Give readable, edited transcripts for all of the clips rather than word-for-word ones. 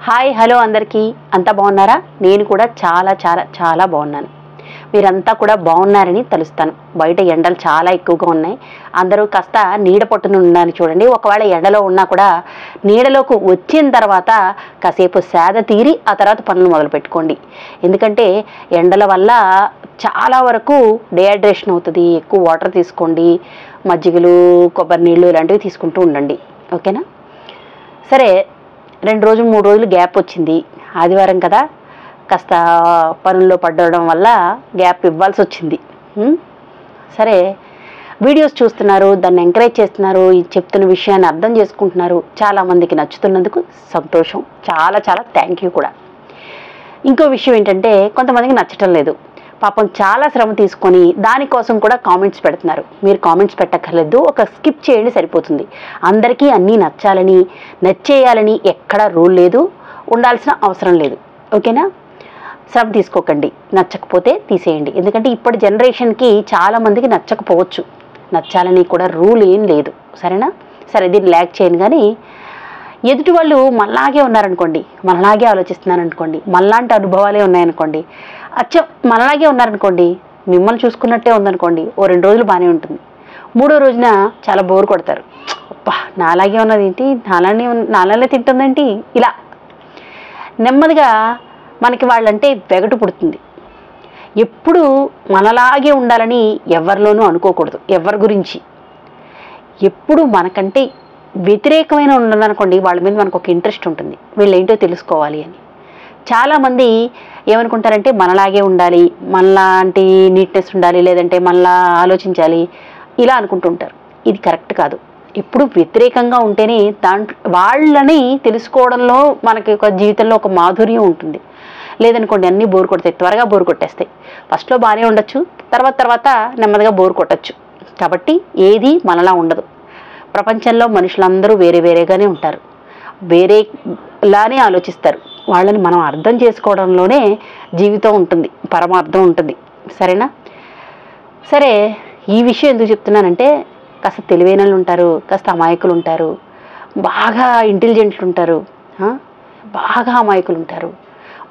Hi hello అందరికీ అంతా బాగున్నారా? నేను కూడా చాలా చాలా చాలా బాగున్నాను. మీరంతా కూడా బాగున్నారని తెలుస్తాను. బయట ఎండలు చాలా ఎక్కువగా ఉన్నాయి. అందరూ కాస్త నీడ పట్టున ఉండాలని చూడండి. ఒకవేళ ఎండలో ఉన్నా కూడా నీడలోకి వచ్చిన తర్వాత కాసేపు సేద తీరి ఆ తర్వాత పనులు మొదలు పెట్టుకోండి. ఎందుకంటే ఎండల వల్ల చాలా వరకు డిహైడ్రేషన్ అవుతుంది. ఎక్కువ వాటర్ తీసుకోండి, మజ్జిగలు, కొబ్బరి నీళ్ళు ఇలాంటివి తీసుకుంటూ ఉండండి. ఓకేనా? సరే, 2 రోజులు 3 రోజులు గ్యాప్ వచ్చింది. ఆదివారం కదా, కాస్త పనుల్లో పడడం వల్ల గ్యాప్ ఇవ్వాల్సి వచ్చింది. సరే, వీడియోస్ చూస్తున్నారు, దాన్ని ఎంకరేజ్ చేస్తున్నారు, చెప్తున్న విషయాన్ని అర్థం చేసుకుంటున్నారు. చాలామందికి నచ్చుతున్నందుకు సంతోషం. చాలా చాలా థ్యాంక్ యూ కూడా. ఇంకో విషయం ఏంటంటే, కొంతమందికి నచ్చటం లేదు. పాపం చాలా శ్రమ తీసుకొని దానికోసం కూడా కామెంట్స్ పెడుతున్నారు. మీరు కామెంట్స్ పెట్టక్కర్లేదు, ఒక స్కిప్ చేయండి సరిపోతుంది. అందరికీ అన్నీ నచ్చాలని, నచ్చేయాలని ఎక్కడా రూల్ లేదు, ఉండాల్సిన అవసరం లేదు. ఓకేనా? శ్రమ తీసుకోకండి, నచ్చకపోతే తీసేయండి. ఎందుకంటే ఇప్పటి జనరేషన్కి చాలామందికి నచ్చకపోవచ్చు, నచ్చాలని కూడా రూల్ ఏం లేదు. సరేనా? సరే, దీన్ని ల్యాక్ చేయను. కానీ ఎదుటి వాళ్ళు మనలాగే ఉన్నారనుకోండి, మనలాగే ఆలోచిస్తున్నారనుకోండి, మనలాంటి అనుభవాలే ఉన్నాయనుకోండి, అచ్చం మనలాగే ఉన్నారనుకోండి, మిమ్మల్ని చూసుకున్నట్టే ఉందనుకోండి, ఓ 2 రోజులు బాగానే ఉంటుంది. 3వ రోజున చాలా బోర్ కొడతారు. అబ్బా, నాలాగే ఉన్నది ఏంటి, నాలానే తింటుందేంటి, ఇలా నెమ్మదిగా మనకి వాళ్ళంటే వెగటు పుడుతుంది. ఎప్పుడు మనలాగే ఉండాలని ఎవరిలోనూ అనుకోకూడదు. ఎవరి గురించి ఎప్పుడు మనకంటే వ్యతిరేకమైన ఉన్నదనుకోండి, వాళ్ళ మీద మనకు ఒక ఇంట్రెస్ట్ ఉంటుంది, వీళ్ళేంటో తెలుసుకోవాలి అని. చాలామంది ఏమనుకుంటారంటే మనలాగే ఉండాలి, మనలాంటి నీట్నెస్ ఉండాలి, లేదంటే మనలా ఆలోచించాలి, ఇలా అనుకుంటుంటారు. ఇది కరెక్ట్ కాదు. ఇప్పుడు వ్యతిరేకంగా ఉంటేనే వాళ్ళని తెలుసుకోవడంలో మనకి ఒక జీవితంలో ఒక మాధుర్యం ఉంటుంది. లేదనుకోండి అన్నీ బోర్ కొడతాయి, త్వరగా బోర్ కొట్టేస్తాయి. ఫస్ట్లో బాగానే ఉండొచ్చు, తర్వాత నెమ్మదిగా బోర్ కొట్టచ్చు. కాబట్టి ఏది మనలా ఉండదు. ప్రపంచంలో మనుషులందరూ వేరే వేరేగానే ఉంటారు, వేరేలానే ఆలోచిస్తారు. వాళ్ళని మనం అర్థం చేసుకోవడంలోనే జీవితం ఉంటుంది, పరమార్థం ఉంటుంది. సరేనా? సరే, ఈ విషయం ఎందుకు చెప్తున్నానంటే, కాస్త తెలివైన వాళ్ళు ఉంటారు, కాస్త అమాయకులు ఉంటారు, బాగా ఇంటెలిజెంట్లు ఉంటారు, బాగా అమాయకులు ఉంటారు,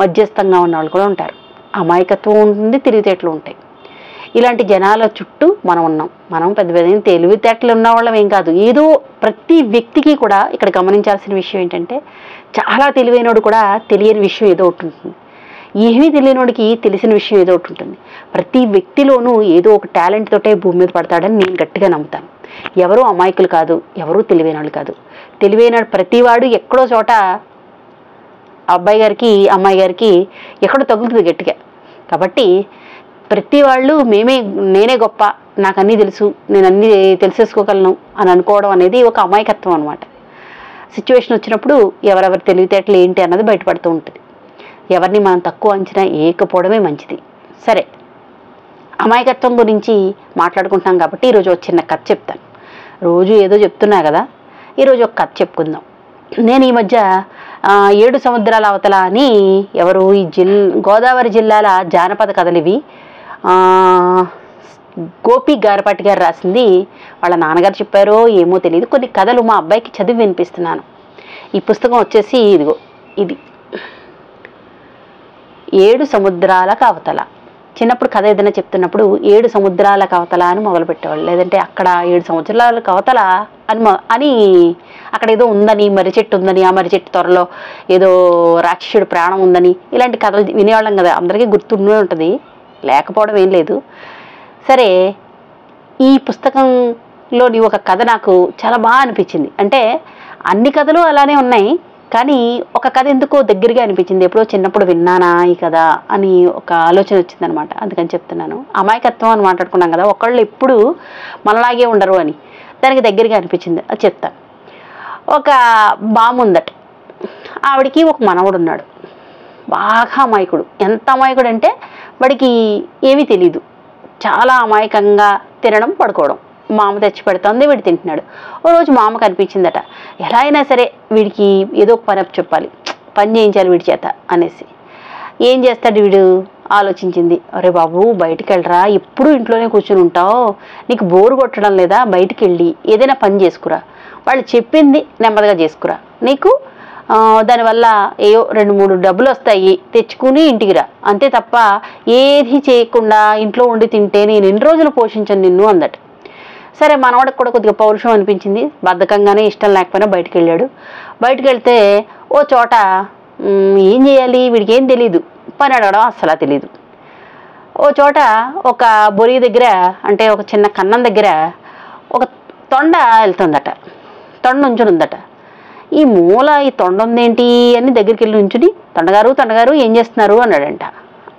మధ్యస్థంగా ఉన్న వాళ్ళు కూడా ఉంటారు. అమాయకత్వం ఉంటుంది, తెలివితేటలు ఉంటాయి. ఇలాంటి జనాల చుట్టూ మనం ఉన్నాం. మనం పెద్ద పెద్ద తెలివితేటలు ఉన్న వాళ్ళం ఏం కాదు. ఏదో ప్రతి వ్యక్తికి కూడా ఇక్కడ గమనించాల్సిన విషయం ఏంటంటే, చాలా తెలివైనోడు కూడా తెలియని విషయం ఏదో ఒకటి ఉంటుంది, ఏమీ తెలియనోడికి తెలిసిన విషయం ఏదో ఒకటి ఉంటుంది. ప్రతి వ్యక్తిలోనూ ఏదో ఒక టాలెంట్ తోటే భూమి మీద పడతాడని నేను గట్టిగా నమ్ముతాను. ఎవరూ అమాయకులు కాదు, ఎవరూ తెలివైన వాళ్ళు కాదు. తెలివైన ప్రతివాడు ఎక్కడో చోట అబ్బాయి గారికి అమ్మాయి గారికి ఎక్కడో తగులుతుంది గట్టిగా. కాబట్టి ప్రతి వాళ్ళు నేనే గొప్ప, నాకు అన్నీ తెలుసు, నేను అన్నీ తెలిసేసుకోగలను అని అనుకోవడం అనేది ఒక అమాయకత్వం అనమాట. సిచ్యువేషన్ వచ్చినప్పుడు ఎవరెవరి తెలివితేటలు ఏంటి అన్నది బయటపడుతూ ఉంటుంది. ఎవరిని మనం తక్కువ అంచనా వేయకపోవడమే మంచిది. సరే, అమాయకత్వం గురించి మాట్లాడుకుంటున్నాం కాబట్టి ఈరోజు ఒక చిన్న కథ చెప్తాను. రోజు ఏదో చెప్తున్నా కదా, ఈరోజు ఒక కథ చెప్పుకుందాం. నేను ఈ మధ్య 7 సముద్రాల అవతల అని ఎవరు ఈ గోదావరి జిల్లాల జానపద కథలు ఇవి. గోపి గారపాటి గారు రాసింది. వాళ్ళ నాన్నగారు చెప్పారో ఏమో తెలియదు. కొన్ని కథలు మా అబ్బాయికి చదివి వినిపిస్తున్నాను. ఈ పుస్తకం వచ్చేసి ఇదిగో, ఇది 7 సముద్రాలకు అవతల. చిన్నప్పుడు కథ ఏదైనా చెప్తున్నప్పుడు 7 సముద్రాలకు అవతల అని మొదలు పెట్టేవాళ్ళు. లేదంటే అక్కడ 7 సముద్రాలకు అవతల అని అక్కడ ఏదో ఉందని, మర్రి చెట్టు ఉందని, ఆ మర్రి చెట్టు త్వరలో ఏదో రాక్షసుడు ప్రాణం ఉందని, ఇలాంటి కథలు వినేవాళ్ళం కదా. అందరికీ గుర్తుండే ఉంటుంది, లేకపోవడం ఏం లేదు. సరే, ఈ పుస్తకంలోని ఒక కథ నాకు చాలా బాగా అనిపించింది. అంటే అన్ని కథలు అలానే ఉన్నాయి, కానీ ఒక కథ ఎందుకో దగ్గరగా అనిపించింది. ఎప్పుడో చిన్నప్పుడు విన్నానా ఈ కథ అని ఒక ఆలోచన వచ్చిందనమాట. అందుకని చెప్తున్నాను. అమాయకత్వం అని మాట్లాడుకున్నాం కదా, ఒకళ్ళు ఎప్పుడు మనలాగే ఉండరు అని దానికి దగ్గరగా అనిపించింది. అది చెప్తాను. ఒక బామ్మ ఉందట. ఆవిడికి ఒక మనవడు ఉన్నాడు, బాగా అమాయకుడు. ఎంత అమాయకుడు అంటే వాడికి ఏమీ తెలీదు, చాలా అమాయకంగా తినడం, పడుకోవడం. మామ తెచ్చి పెడుతుంది, వీడు తింటున్నాడు. ఓ రోజు మామకు అనిపించిందట, ఎలా అయినా సరే వీడికి ఏదో ఒక పని చెప్పాలి, పని చేయించాలి వీడి చేత అనేసి. ఏం చేస్తాడు వీడు ఆలోచించింది. అరే బాబు, బయటికి వెళ్ళరా, ఎప్పుడు ఇంట్లోనే కూర్చుని ఉంటావు, నీకు బోరు కొట్టడం లేదా, బయటికి వెళ్ళి ఏదైనా పని చేసుకురా, వాళ్ళు చెప్పింది నెమ్మదిగా చేసుకురా, నీకు దానివల్ల ఏయో 2-3 డబ్బులు వస్తాయి, తెచ్చుకుని ఇంటికి రా, అంతే తప్ప ఏది చేయకుండా ఇంట్లో ఉండి తింటే నేను ఎన్ని రోజులు పోషించను నిన్ను అందట. సరే మనవాడికి కూడా కొద్దిగా పౌరుషం అనిపించింది, బద్ధకంగానే ఇష్టం లేకపోయినా బయటికి వెళ్ళాడు. బయటికి వెళ్తే ఓ చోట ఏం చేయాలి వీడికి ఏం తెలీదు, పని అడగడం అస్సలు తెలీదు. ఓ చోట ఒక బొరి దగ్గర, అంటే ఒక చిన్న కన్నం దగ్గర ఒక తొండ వెళ్తుందట, తొండ నుంచుని ఉందట. ఈ మూల ఈ తొండ ఉందేంటి అని దగ్గరికి వెళ్ళి ఉంచుని, తొండగారు ఏం చేస్తున్నారు అన్నాడంట.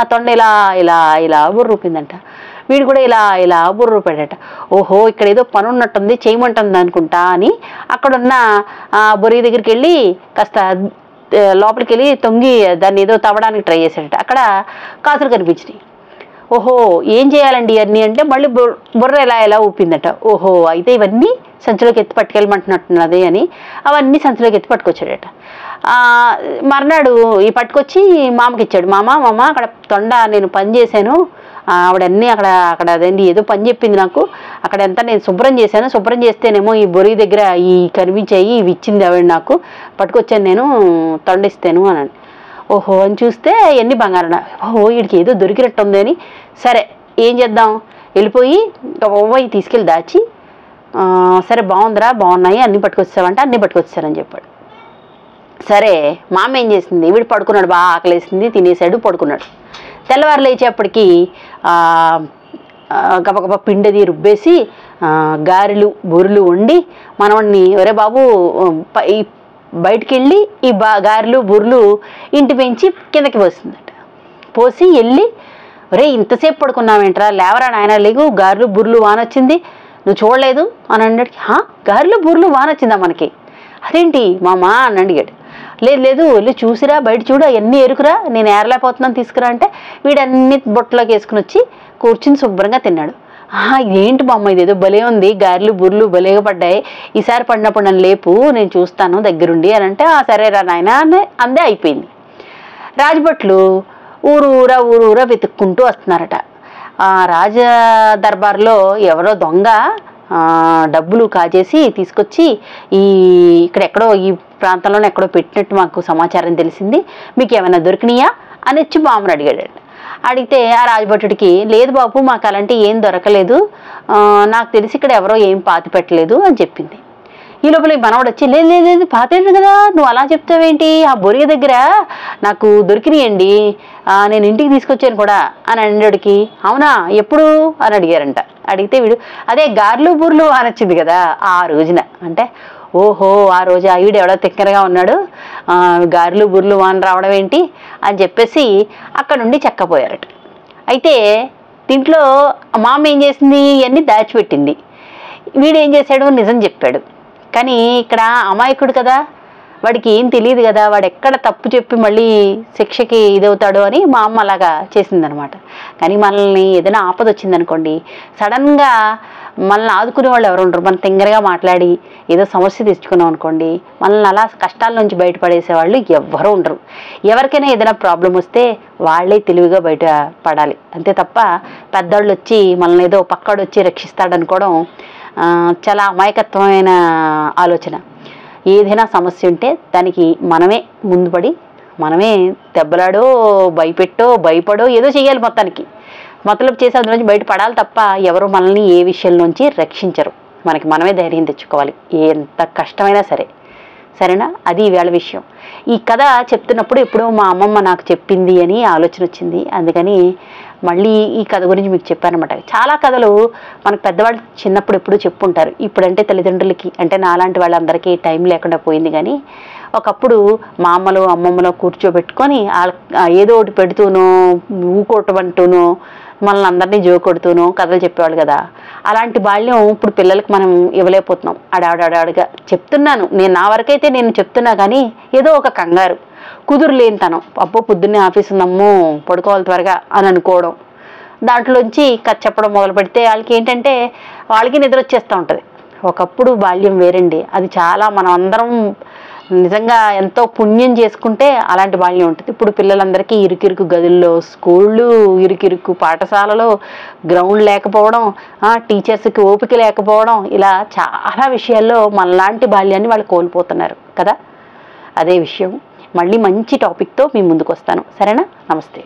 ఆ తొండ ఇలా ఇలా ఇలా బుర్ర రూపిందంట. వీడు కూడా ఇలా ఇలా బుర్ర రూపాడట. ఓహో ఇక్కడ ఏదో పని ఉన్నట్టుంది, చేయమంటుంది అనుకుంటా అని అక్కడున్న బొరి దగ్గరికి వెళ్ళి కాస్త లోపలికి వెళ్ళి తొంగి దాన్ని ఏదో తవ్వడానికి ట్రై చేశాడట. అక్కడ కాసులు కనిపించినాయి. ఓహో ఏం చేయాలండి అన్నీ అంటే మళ్ళీ బుర్ర ఎలా ఎలా ఊపిందట. ఓహో అయితే ఇవన్నీ సంచిలోకి ఎత్తి పట్టుకెళ్ళమంటున్నట్టున్నది అని అవన్నీ సంచిలోకి ఎత్తి పట్టుకొచ్చాడట. మర్నాడు ఈ పట్టుకొచ్చి మామకి ఇచ్చాడు. మామ అక్కడ తొండ నేను పని చేశాను, ఆవిడన్నీ అక్కడ అదేంటి ఏదో పని చెప్పింది నాకు, అక్కడ ఎంత నేను శుభ్రం చేశాను, శుభ్రం చేస్తేనేమో ఈ బొరి దగ్గర ఈ కనిపించాయి, ఇవి ఇచ్చింది ఆవిడ నాకు, పట్టుకొచ్చాను నేను తొండిస్తాను అని. ఓహో అని చూస్తే ఎన్ని బంగారం, ఓహో వీడికి ఏదో దొరికినట్టుంది అని. సరే ఏం చేద్దాం, వెళ్ళిపోయి ఓవ్వయి తీసుకెళ్ళి దాచి, సరే బాగుందిరా బాగున్నాయి అన్నీ పట్టుకొచ్చావంటే అన్నీ పట్టుకొచ్చారని చెప్పాడు. సరే మామ ఏం చేసింది, వీడు పడుకున్నాడు, బాగా ఆకలేసింది, తినేసాడు, పడుకున్నాడు. తెల్లవారు లేచేపటికి గబగబా పిండిది రుబ్బేసి గారెలు బూరెలు వండి మనవాడిని, ఒరే బాబు బయటికి వెళ్ళి ఈ గారెలు బూరెలు ఇంటి పెంచి కిందకి పోసిందట. పోసి వెళ్ళి, ఒరే ఇంతసేపు పడుకున్నావేంట్రా, లేవరా నాయన లేగు, గారెలు బూరెలు వానొచ్చింది, నువ్వు చూడలేదు అని అన్నాడు. గారెలు బూరెలు వానొచ్చిందా మనకి, అదేంటి మామా అని అడిగాడు. లేదు వెళ్ళి చూసిరా, బయట చూడు అవన్నీ ఎరుకురా, నేను ఏరలేకపోతున్నాను తీసుకురా అంటే వీడన్నీ బొట్టలోకి వేసుకుని వచ్చి కూర్చుని శుభ్రంగా తిన్నాడు. ఇదేంటి బామ్మ ఇదేదో భలే ఉంది, గారెలు బుర్రలు భలేగా పడ్డాయి, ఈసారి పడినప్పుడు నన్ను లేపు నేను చూస్తాను దగ్గరుండి అని అంటే సరేరా నాయన అని అందే. అయిపోయింది. రాజభట్లు ఊరూరా వెతుక్కుంటూ వస్తున్నారట. రాజ దర్బార్లో ఎవరో దొంగ డబ్బులు కాజేసి తీసుకొచ్చి ఇక్కడెక్కడో ఈ ప్రాంతంలోనే ఎక్కడో పెట్టినట్టు మాకు సమాచారం తెలిసింది, మీకు ఏమైనా దొరికినాయా అని వచ్చి బామ్మను అడిగాడు. అడిగితే ఆ రాజభటుడికి, లేదు బాబు మాకు అలాంటి ఏం దొరకలేదు, నాకు తెలిసి ఇక్కడ ఎవరో ఏం పాతి పెట్టలేదు అని చెప్పింది. ఈ లోపల మనవాడు వచ్చి, లేదు పాతేడు కదా, నువ్వు అలా చెప్తావేంటి, ఆ బొరిగ దగ్గర నాకు దొరికినాయండి, నేను ఇంటికి తీసుకొచ్చాను కూడా అని అన్నాడికి. అవునా ఎప్పుడు అని అడిగారంట. అడిగితే వీడు అదే గారెలు బూరెలు అనొచ్చింది కదా ఆ రోజున అంటే, ఓహో ఆ రోజు ఈడు ఎవడో తిక్కరగా ఉన్నాడు, గారెలు బూరెలు వాన రావడం ఏంటి అని చెప్పేసి అక్కడ నుండి చెక్కపోయారట. అయితే దీంట్లో మామ ఏం చేసింది, ఇవన్నీ దాచిపెట్టింది. వీడేం చేశాడు, నిజం చెప్పాడు. కానీ ఇక్కడ అమాయకుడు కదా, వాడికి ఏం తెలియదు కదా, వాడు ఎక్కడ తప్పు చెప్పి మళ్ళీ శిక్షకి ఇదవుతాడు అని మా అమ్మ అలాగా చేసిందనమాట. కానీ మనల్ని ఏదైనా ఆపద వచ్చిందనుకోండి, సడన్గా మనల్ని ఆదుకునే వాళ్ళు ఎవరు ఉండరు. మనం తింగరగా మాట్లాడి ఏదో సమస్య తెచ్చుకున్నాం అనుకోండి, మనల్ని అలా కష్టాల నుంచి బయటపడేసేవాళ్ళు ఎవ్వరూ ఉండరు. ఎవరికైనా ఏదైనా ప్రాబ్లం వస్తే వాళ్ళే తెలివిగా బయట పడాలి, అంతే తప్ప పెద్దవాళ్ళు వచ్చి మనల్ని ఏదో పక్కాడు వచ్చి రక్షిస్తాడనుకోవడం చాలా అమాయకత్వమైన ఆలోచన. ఏదైనా సమస్య ఉంటే దానికి మనమే ముందుపడి మనమే దెబ్బలాడో భయపడో ఏదో చేయాలి, మొత్తం చేసి అందులోంచి బయటపడాలి తప్ప ఎవరు మనల్ని ఏ విషయం నుంచి రక్షించరు. మనమే ధైర్యం తెచ్చుకోవాలి, ఎంత కష్టమైనా సరేనా. అది ఈవేళ విషయం. ఈ కథ చెప్తున్నప్పుడు ఎప్పుడో మా అమ్మమ్మ నాకు చెప్పింది అని ఆలోచన వచ్చింది, అందుకని మళ్ళీ ఈ కథ గురించి మీకు చెప్పానమాట. చాలా కథలు మనకు పెద్దవాళ్ళు చిన్నప్పుడు ఎప్పుడూ చెప్పుంటారు, ఇప్పుడంటే తల్లిదండ్రులకి అంటే నాలాంటి వాళ్ళందరికీ టైం లేకుండా పోయింది. కానీ ఒకప్పుడు మా అమ్మమ్మలో కూర్చోబెట్టుకొని ఏదో ఒకటి పెడుతూనో ఊకోటమంటూనో మనల్ని అందరినీ జోకొడుతూనో కథలు చెప్పేవాళ్ళు కదా. అలాంటి బాల్యం ఇప్పుడు పిల్లలకి మనం ఇవ్వలేకపోతున్నాం. అడాడగా చెప్తున్నాను నేను, నా వరకైతే నేను చెప్తున్నా, కానీ ఏదో ఒక కంగారు, కుదురులేనితనం, అబ్బో పొద్దున్నే ఆఫీస్ ఉందమ్మో పడుకోవాలి త్వరగా అని అనుకోవడం, దాంట్లోంచి కథ చెప్పడం మొదలు పెడితే వాళ్ళకి ఏంటంటే వాళ్ళకి నిద్ర వచ్చేస్తూ ఉంటుంది. ఒకప్పుడు బాల్యం వేరండి, అది చాలా మనం అందరం నిజంగా ఎంతో పుణ్యం చేసుకుంటే అలాంటి బాల్యం ఉంటుంది. ఇప్పుడు పిల్లలందరికీ ఇరుకిరుకు గదుల్లో, స్కూళ్ళు ఇరుకిరుకు, పాఠశాలలో గ్రౌండ్ లేకపోవడం, టీచర్స్కి ఓపిక లేకపోవడం, ఇలా చాలా విషయాల్లో మనలాంటి బాల్యాన్ని వాళ్ళు కోల్పోతున్నారు కదా. అదే విషయం. మళ్ళీ మంచి టాపిక్తో మీ ముందుకు వస్తాను. సరేనా? నమస్తే.